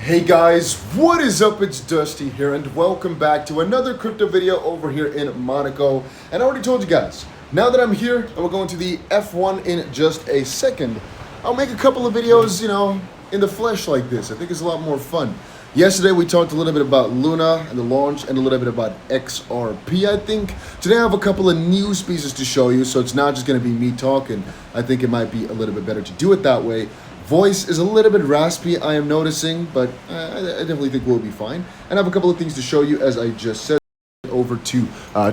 Hey guys, what is up? It's Dusty here and welcome back to another crypto video over here in Monaco. And I already told you guys, now that I'm here and we're going to the F1 in just a second, I'll make a couple of videos, in the flesh like this. I think it's a lot more fun. Yesterday we talked a little bit about Luna and the launch and a little bit about XRP, I think. Today I have a couple of news pieces to show you, so it's not just going to be me talking. I think it might be a little bit better to do it that way. Voice is a little bit raspy, I am noticing, but I definitely think we'll be fine. And I have a couple of things to show you, as I just said. Over to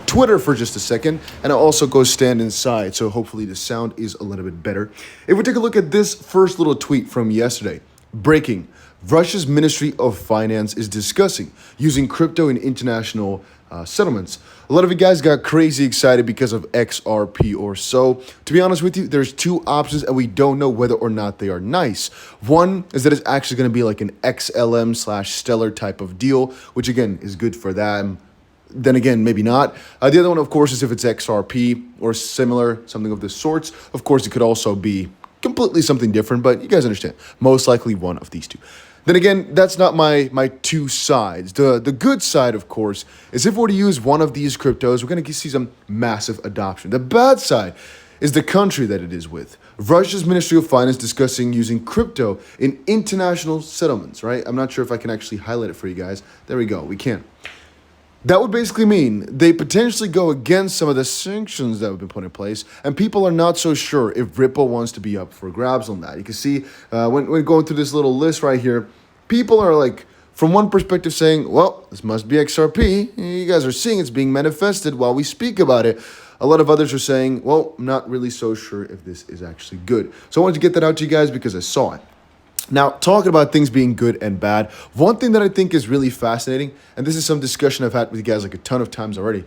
Twitter for just a second, and I'll also go stand inside, so hopefully the sound is a little bit better. If we take a look at this first little tweet from yesterday, breaking: Russia's Ministry of Finance is discussing using crypto in international settlements. A lot of you guys got crazy excited because of XRP or so. To be honest with you, there's two options and we don't know whether or not they are nice. One is that it's actually going to be like an XLM/Stellar type of deal, which again is good for them. Then again, maybe not. The other one, of course, is if it's XRP or similar, something of the sorts. Of course, it could also be completely something different, but you guys understand. Most likely one of these two. Then again, that's not my two sides. The good side, of course, is if we're to use one of these cryptos, we're going to see some massive adoption. The bad side is the country that it is with. Russia's Ministry of Finance discussing using crypto in international settlements, right? I'm not sure if I can actually highlight it for you guys. There we go. We can. That would basically mean they potentially go against some of the sanctions that have been put in place, and people are not so sure if Ripple wants to be up for grabs on that. You can see when going through this little list right here, people are like, from one perspective saying, well, this must be XRP. You guys are seeing it's being manifested while we speak about it. A lot of others are saying, well, I'm not really so sure if this is actually good. So I wanted to get that out to you guys because I saw it. Now, talking about things being good and bad, one thing that I think is really fascinating, and this is some discussion I've had with you guys like a ton of times already,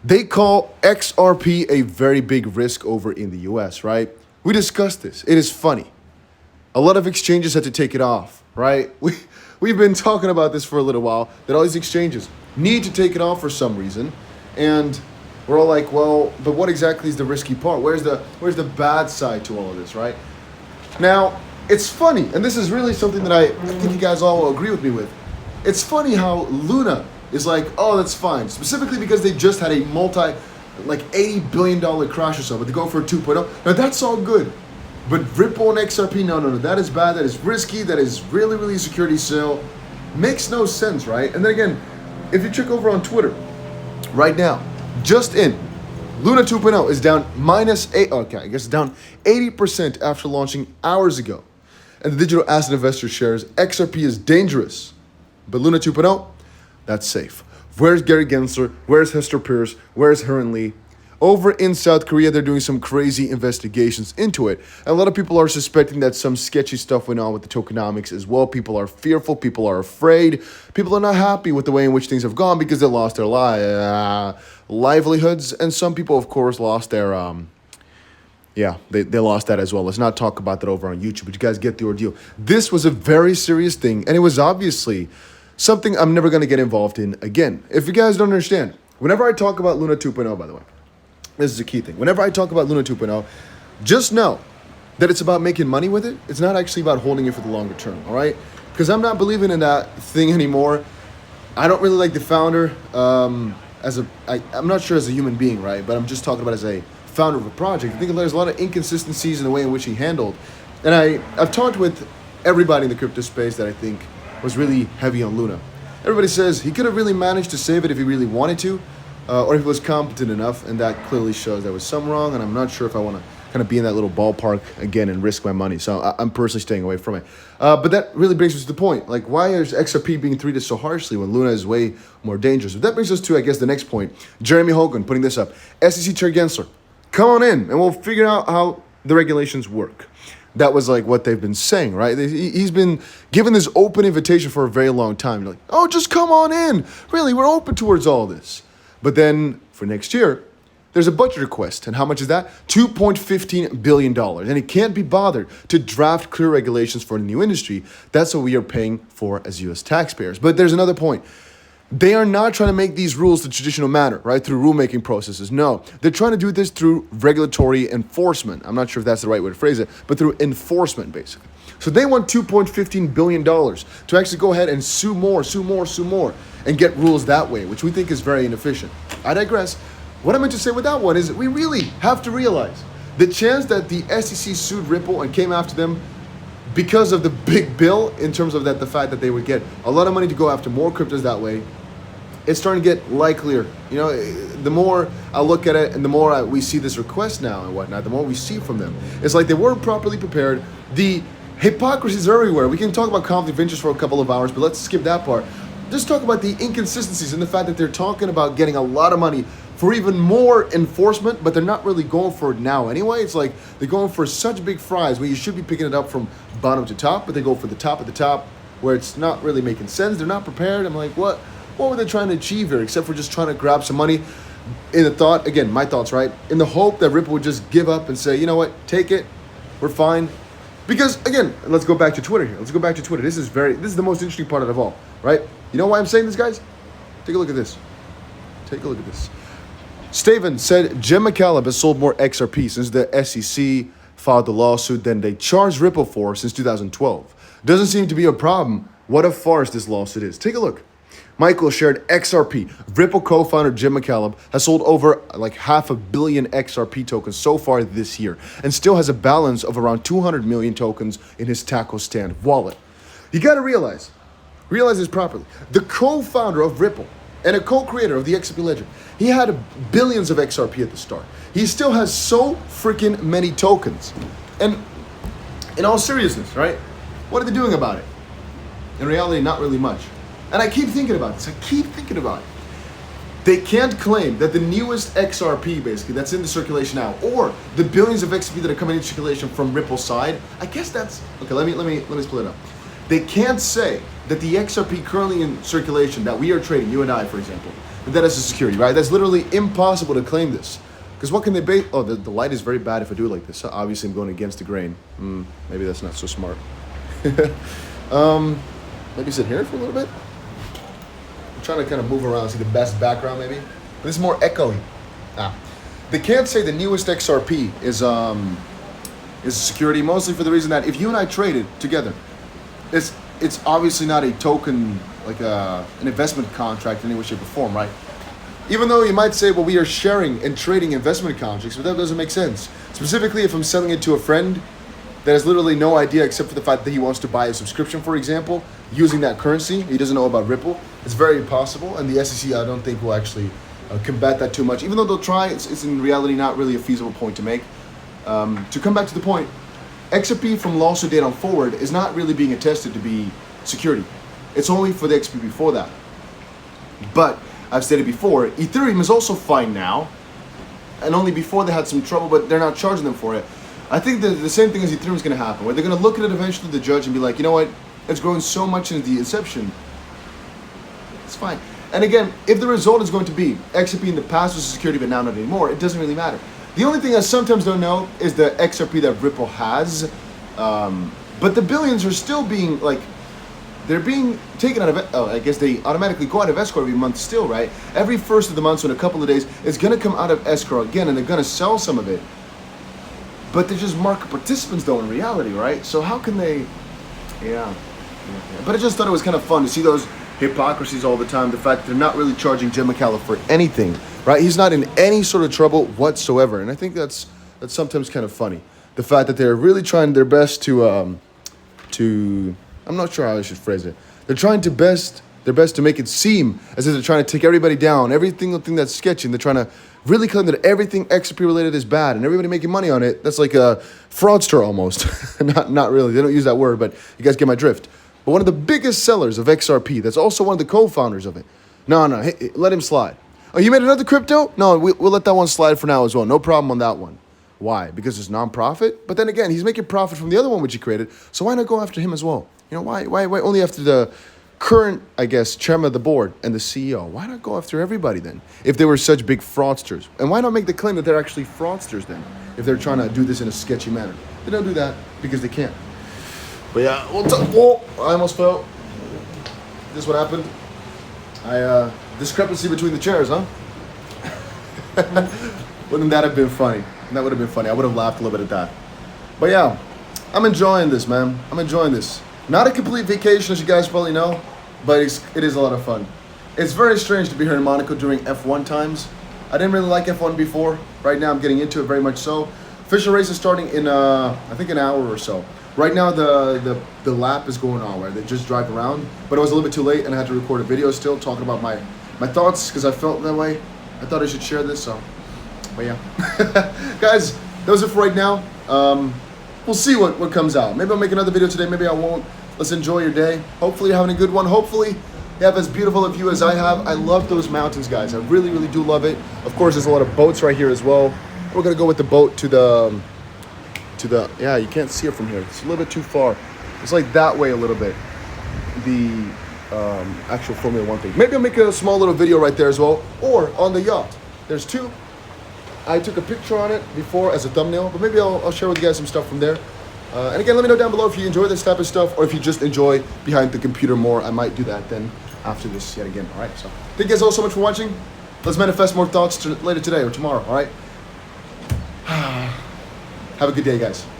they call XRP a very big risk over in the US, right? We discussed this. It is funny. A lot of exchanges had to take it off, right? We've been talking about this for a little while, that all these exchanges need to take it off for some reason, and we're all like, well, but what exactly is the risky part? Where's the bad side to all of this, right? Now, it's funny, and this is really something that I think you guys all will agree with me with. It's funny how Luna is like, oh, that's fine, specifically because they just had a $80 billion crash or so, but they go for a 2.0. Now, that's all good. But Ripple and XRP, no, that is bad, that is risky, that is really, really a security sale. Makes no sense, right? And then again, if you check over on Twitter, right now, just in, Luna 2.0 is down down 80% after launching hours ago. And the digital asset investor shares XRP is dangerous, but Luna 2.0, that's safe. Where's Gary Gensler? Where's Hester Pierce? Where's Heron Lee? Over in South Korea, they're doing some crazy investigations into it. And a lot of people are suspecting that some sketchy stuff went on with the tokenomics as well. People are fearful. People are afraid. People are not happy with the way in which things have gone because they lost their livelihoods. And some people, of course, lost their... they lost that as well. Let's not talk about that over on YouTube, but you guys get the ordeal. This was a very serious thing, and it was obviously something I'm never going to get involved in again. If you guys don't understand, whenever I talk about Luna 2.0, by the way, this is a key thing. Whenever I talk about Luna 2.0, just know that it's about making money with it. It's not actually about holding it for the longer term, all right? Because I'm not believing in that thing anymore. I don't really like the founder I'm not sure as a human being, right? But I'm just talking about as a founder of a project. I think there's a lot of inconsistencies in the way in which he handled. And I've talked with everybody in the crypto space that I think was really heavy on Luna. Everybody says he could have really managed to save it if he really wanted to, or if he was competent enough, and that clearly shows there was some wrong, and I'm not sure if I want to kind of be in that little ballpark again and risk my money. So I'm personally staying away from it. But that really brings us to the point. Like, why is XRP being treated so harshly when Luna is way more dangerous? But that brings us to, I guess, the next point. Jeremy Hogan putting this up. SEC Chair Gensler, come on in, and we'll figure out how the regulations work. That was like what they've been saying, right? He's been given this open invitation for a very long time. You're like, oh, just come on in. Really, we're open towards all this. But then for next year, there's a budget request. And how much is that? $2.15 billion. And he can't be bothered to draft clear regulations for a new industry. That's what we are paying for as U.S. taxpayers. But there's another point. They are not trying to make these rules the traditional manner, right, through rulemaking processes. No, they're trying to do this through regulatory enforcement. I'm not sure if that's the right way to phrase it, but through enforcement, basically. So they want $2.15 billion to actually go ahead and sue more, and get rules that way, which we think is very inefficient. I digress. What I meant to say with that one is we really have to realize the chance that the SEC sued Ripple and came after them because of the big bill, in terms of that, the fact that they would get a lot of money to go after more cryptos that way, it's starting to get likelier. You know, the more I look at it and the more we see this request now and whatnot, the more we see from them. It's like they weren't properly prepared. The hypocrisy is everywhere. We can talk about conflict of interest for a couple of hours, but let's skip that part. Just talk about the inconsistencies in the fact that they're talking about getting a lot of money for even more enforcement, but they're not really going for it now anyway. It's like they're going for such big fries where you should be picking it up from bottom to top, but they go for the top of the top where it's not really making sense. They're not prepared. I'm like, what were they trying to achieve here, except for just trying to grab some money in the thought, again, my thoughts, right? In the hope that Ripple would just give up and say, you know what, take it, we're fine. Because again, let's go back to Twitter here. Let's go back to Twitter. This is the most interesting part of all, right? You know why I'm saying this, guys? Take a look at this. Take a look at this. Staven said Jim McCallum has sold more XRP since the SEC filed the lawsuit than they charged Ripple for since 2012. Doesn't seem to be a problem. What a farce this lawsuit is. Take a look. Michael shared XRP. Ripple co-founder Jim McCallum has sold over like 500 million XRP tokens so far this year and still has a balance of around 200 million tokens in his taco stand wallet. You got to realize this properly. The co-founder of Ripple and a co-creator of the XRP ledger, he had billions of XRP at the start. He still has so freaking many tokens. And in all seriousness, right? What are they doing about it? In reality, not really much. And I keep thinking about this. They can't claim that the newest XRP, basically, that's in the circulation now, or the billions of XRP that are coming into circulation from Ripple's side. I guess that's okay. Let me split it up. They can't say that the XRP currently in circulation that we are trading, you and I, for example, that is a security, right? That's literally impossible to claim this. Because what can they base? Oh, the light is very bad if I do it like this. So obviously, I'm going against the grain. Maybe that's not so smart. Maybe sit here for a little bit. I'm trying to kind of move around, see the best background maybe. But this is more echoey. They can't say the newest XRP is security, mostly for the reason that if you and I traded together, it's obviously not a token, like an investment contract in any way, shape, or form, right? Even though you might say, well, we are sharing and trading investment contracts, but that doesn't make sense. Specifically, if I'm selling it to a friend that has literally no idea except for the fact that he wants to buy a subscription, for example, using that currency, he doesn't know about Ripple, it's very possible, and the SEC, I don't think, will actually combat that too much. Even though they'll try, it's in reality not really a feasible point to make. To come back to the point, XRP from lawsuit date on forward is not really being attested to be security. It's only for the XRP before that. But I've stated before, Ethereum is also fine now, and only before they had some trouble, but they're not charging them for it. I think that the same thing as Ethereum is going to happen, where they're going to look at it eventually, the judge, and be like, you know what, it's grown so much since the inception, it's fine. And again, if the result is going to be XRP in the past was security, but now not anymore, it doesn't really matter. The only thing I sometimes don't know is the XRP that Ripple has, but the billions are still being, like, they're being taken out of, I guess they automatically go out of escrow every month still, right? Every first of the month, so in a couple of days, it's going to come out of escrow again, and they're going to sell some of it. But they're just market participants, though, in reality, right? So how can they, yeah. But I just thought it was kind of fun to see those hypocrisies all the time. The fact that they're not really charging Jim McCallum for anything, right? He's not in any sort of trouble whatsoever. And I think that's sometimes kind of funny. The fact that they're really trying their best to I'm not sure how I should phrase it. They're trying their best to make it seem as if they're trying to take everybody down, every single thing that's sketchy, and they're trying to really claim that everything XRP related is bad, and everybody making money on it. That's like a fraudster almost. not really. They don't use that word, but you guys get my drift. But one of the biggest sellers of XRP, that's also one of the co-founders of it. No, hey, let him slide. Oh, you made another crypto? No, we'll let that one slide for now as well. No problem on that one. Why? Because it's non-profit? But then again, he's making profit from the other one which he created, so why not go after him as well? You know, why only after the current, I guess, chairman of the board and the CEO? Why not go after everybody then, if they were such big fraudsters? And why not make the claim that they're actually fraudsters then, if they're trying to do this in a sketchy manner? They don't do that because they can't. But yeah, I almost fell. This is what happened. Discrepancy between the chairs, huh? Wouldn't that have been funny? That would have been funny. I would have laughed a little bit at that. But yeah, I'm enjoying this, man. I'm enjoying this. Not a complete vacation, as you guys probably know, but it is a lot of fun. It's very strange to be here in Monaco during F1 times. I didn't really like F1 before. Right now I'm getting into it very much so. Official race is starting in, I think, an hour or so. Right now the lap is going on, right? They just drive around, but it was a little bit too late and I had to record a video still talking about my thoughts because I felt that way. I thought I should share this, so, but yeah. Guys, that was it for right now. We'll see what comes out. Maybe I'll make another video today, maybe I won't. Let's enjoy your day. Hopefully you're having a good one. Hopefully you have as beautiful a view as I have. I love those mountains, guys. I really, really do love it. Of course, there's a lot of boats right here as well. We're gonna go with the boat to the, yeah, you can't see it from here. It's a little bit too far. It's like that way a little bit. The actual Formula 1 thing. Maybe I'll make a small little video right there as well, or on the yacht. There's two. I took a picture on it before as a thumbnail, but maybe I'll share with you guys some stuff from there. And again, let me know down below if you enjoy this type of stuff or if you just enjoy behind the computer more. I might do that then after this yet again. All right, so thank you guys all so much for watching. Let's manifest more thoughts later today or tomorrow, all right? Have a good day, guys.